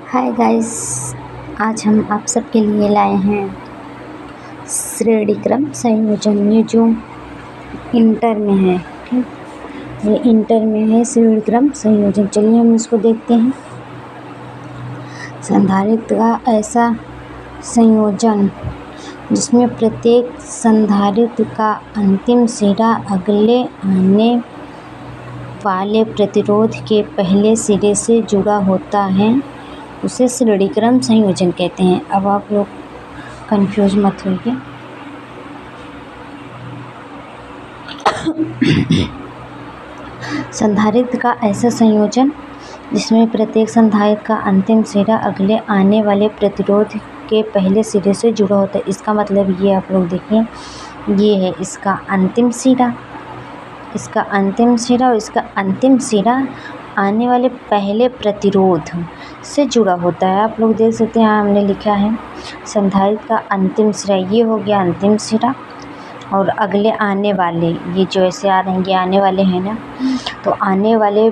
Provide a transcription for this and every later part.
Hi guys, आज हम आप सबके लिए लाए हैं श्रेणी क्रम संयोजन। ये जो इंटर में है, ठीक, ये इंटर में है श्रेणी क्रम संयोजन। चलिए हम इसको देखते हैं। संधारित्र का ऐसा संयोजन जिसमें प्रत्येक संधारित्र का अंतिम सिरा अगले आने वाले प्रतिरोध के पहले सिरे से जुड़ा होता है, उसे श्रेणी क्रम संयोजन कहते हैं। अब आप लोग कंफ्यूज मत होइए। संधारित्र का ऐसा संयोजन जिसमें प्रत्येक संधारित्र का अंतिम सिरा अगले आने वाले प्रतिरोध के पहले सिरे से जुड़ा होता है। इसका मतलब ये आप लोग देखिए, ये है इसका अंतिम सिरा, इसका अंतिम सिरा और इसका अंतिम सिरा आने वाले पहले प्रतिरोध से जुड़ा होता है। आप लोग देख सकते हैं, यहाँ हमने लिखा है संधारित्र का अंतिम सिरा, ये हो गया अंतिम सिरा, और अगले आने वाले ये जो ऐसे आ रहे हैं, ये आने वाले हैं ना, तो आने वाले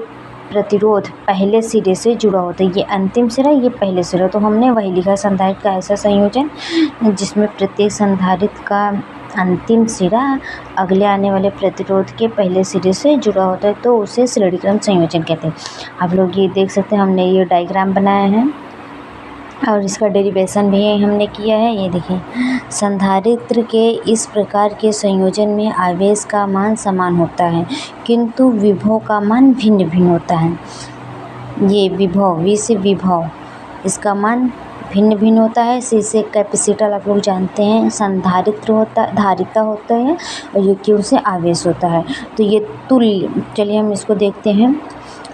प्रतिरोध पहले सिरे से जुड़ा होता है। ये अंतिम सिरा, ये पहले सिरा, तो हमने वही लिखा, संधारित्र का ऐसा संयोजन जिसमें प्रत्येक संधारित्र का अंतिम सिरा अगले आने वाले प्रतिरोध के पहले सिरे से जुड़ा होता है, तो उसे श्रेणी क्रम संयोजन कहते हैं। आप लोग ये देख सकते हैं, हमने ये डायग्राम बनाया है और इसका डेरिवेशन भी हमने किया है। ये देखिए, संधारित्र के इस प्रकार के संयोजन में आवेश का मान समान होता है किंतु विभव का मान भिन्न भिन्न होता है। ये विभव, वी से विभव, इसका मान भिन्न भिन्न होता है। सी से कैपेसिटर आप लोग जानते हैं, संधारित्र होता, धारिता होता है, और ये क्यू से आवेश होता है। तो ये तुल्य, चलिए हम इसको देखते हैं।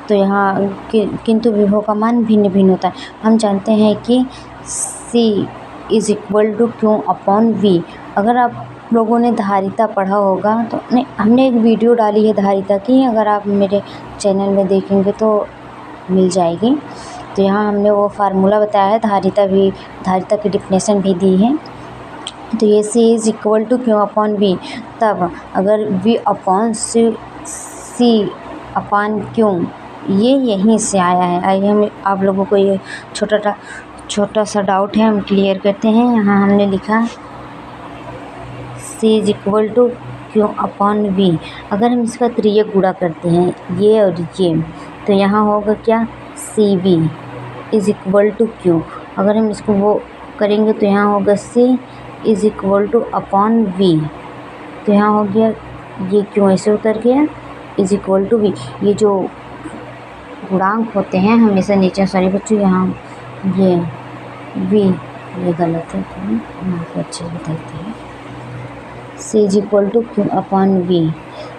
तो यहाँ किंतु विभव का मान भिन्न भिन्न होता है। हम जानते हैं कि C is equal to Q upon V. अगर आप लोगों ने धारिता पढ़ा होगा तो नहीं, हमने एक वीडियो डाली है धारिता की, अगर आप मेरे चैनल में देखेंगे तो मिल जाएगी। तो यहाँ हमने वो फार्मूला बताया है, धारिता की डिफिनेशन भी दी है। तो ये C is equal to Q upon V, तब अगर V upon C upon Q, ये यहीं से आया है। आइए हम आप लोगों को ये छोटा सा डाउट है, हम क्लियर करते हैं। यहाँ हमने लिखा C is equal to Q upon V. अगर हम इसका त्रियक गुणा करते हैं, ये और ये, तो यहाँ होगा क्या, C V is equal to Q. अगर हम इसको वो करेंगे तो यहाँ होगा C is equal to upon V. तो यहाँ हो गया, ये क्यों ऐसे उतर गया, इज इक्वल टू वी। ये जो गुणांक होते हैं हमेशा नीचे, सॉरी बच्चों, यहाँ ये वी, ये गलत है, तो हम आपको अच्छे से बताते हैं। C is equal to Q upon V,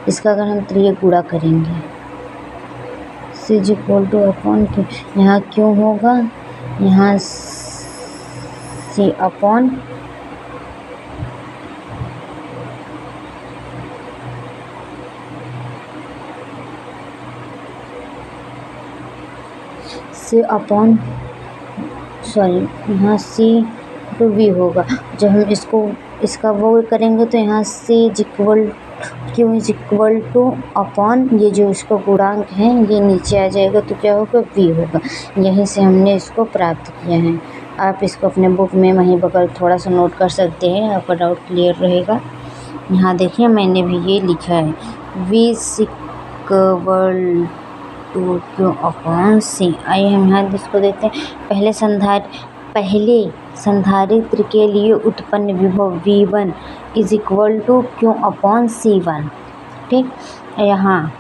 इसका अगर हम त्रियक गुणा करेंगे, C is equal to upon Q, यहाँ क्यों होगा, यहाँ C upon C upon, sorry, यहाँ C टू वी होगा। जब हम इसका वो करेंगे तो यहाँ C is equal Q is equal to upon, ये जो इसका गुणांक है ये नीचे आ जाएगा, तो क्या होगा, V होगा। यहीं से हमने इसको प्राप्त किया है। आप इसको अपने बुक में वहीं बगल थोड़ा सा नोट कर सकते हैं, आपका डाउट क्लियर रहेगा। यहाँ देखिए, मैंने भी ये लिखा है, V equal to Q upon C। आइए हम यहाँ इसको देखते हैं। पहले संधारित्र के लिए उत्पन्न विभव V1 is equal to Q upon C1, ठीक। यहाँ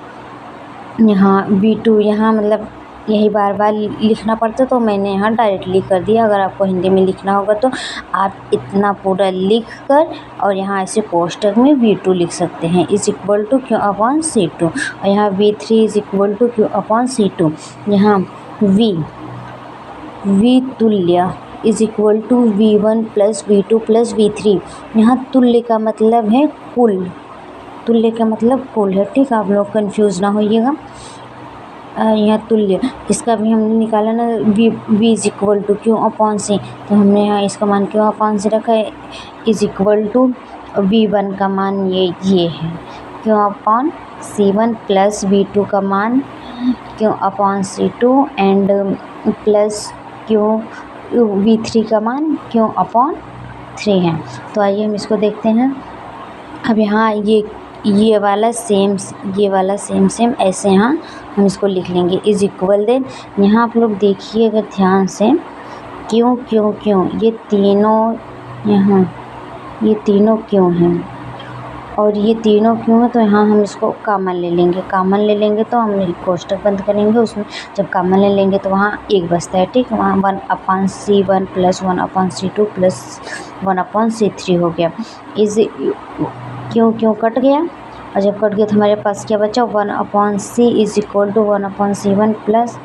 V2, यहाँ मतलब यही बार बार लिखना पड़ता, तो मैंने यहाँ डायरेक्टली कर दिया। अगर आपको हिंदी में लिखना होगा तो आप इतना पूरा लिख कर और यहाँ ऐसे कोष्टक में V2 लिख सकते हैं, is equal to Q upon C2। और यहाँ V3 is equal to Q upon C2। यहाँ V तुल्य is equal to V1 plus V2 plus V3। यहाँ तुल्य का मतलब है कुल, तुल्य का मतलब कुल है, ठीक। आप लोग कंफ्यूज ना होइएगा। यहाँ तुल्य, इसका भी हमने निकाला ना, V is equal to Q upon C, तो हमने यहाँ इसका मान क्यू अपॉन C रखा है, इज इक्वल टू V1 का मान ये है Q upon C1 plus V2 का मान Q upon C2 and plus क्यों V3 का मान क्यों अपॉन 3 है। तो आइए हम इसको देखते हैं। अब यहाँ ये वाला सेम ऐसे यहाँ हम इसको लिख लेंगे इज इक्वल। देन यहाँ आप लोग देखिए अगर ध्यान से, क्यों क्यों क्यों ये तीनों यहाँ ये तीनों क्यों हैं और ये तीनों क्यों है, तो यहाँ हम इसको कॉमन ले लेंगे तो हम कोष्टक बंद करेंगे। उसमें जब कॉमन ले लेंगे तो वहाँ एक बचता है, ठीक। वहाँ 1/C1 plus 1/C2 plus 1/C3 हो गया। इज क्यों कट गया, और जब कट गया तो हमारे पास क्या बचा, 1/C is equal to 1/C1 plus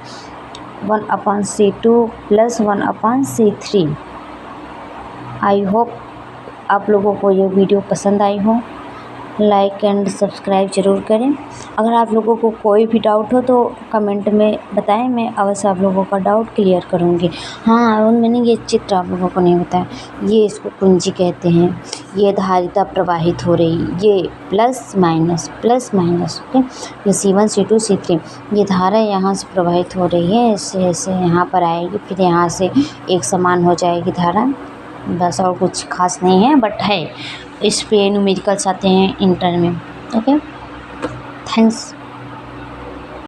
1/C2 plus 1/C3। I hope आप लोगों को ये वीडियो पसंद आई हो। लाइक एंड सब्सक्राइब ज़रूर करें। अगर आप लोगों को कोई भी डाउट हो तो कमेंट में बताएं, मैं अवश्य आप लोगों का डाउट क्लियर करूँगी। हाँ, और मैंने ये चित्र आप लोगों को नहीं बताया, ये इसको कुंजी कहते हैं। ये धारिता प्रवाहित हो रही, ये प्लस माइनस ओके। ये C1 C2 C3 ये धारा यहाँ से प्रवाहित हो रही है, ऐसे यहाँ पर आएगी, फिर यहाँ से एक समान हो जाएगी धारा। बस और कुछ खास नहीं है, बट है इस पे न्यूमेरिकल्स आते हैं इंटर में। Okay, thanks.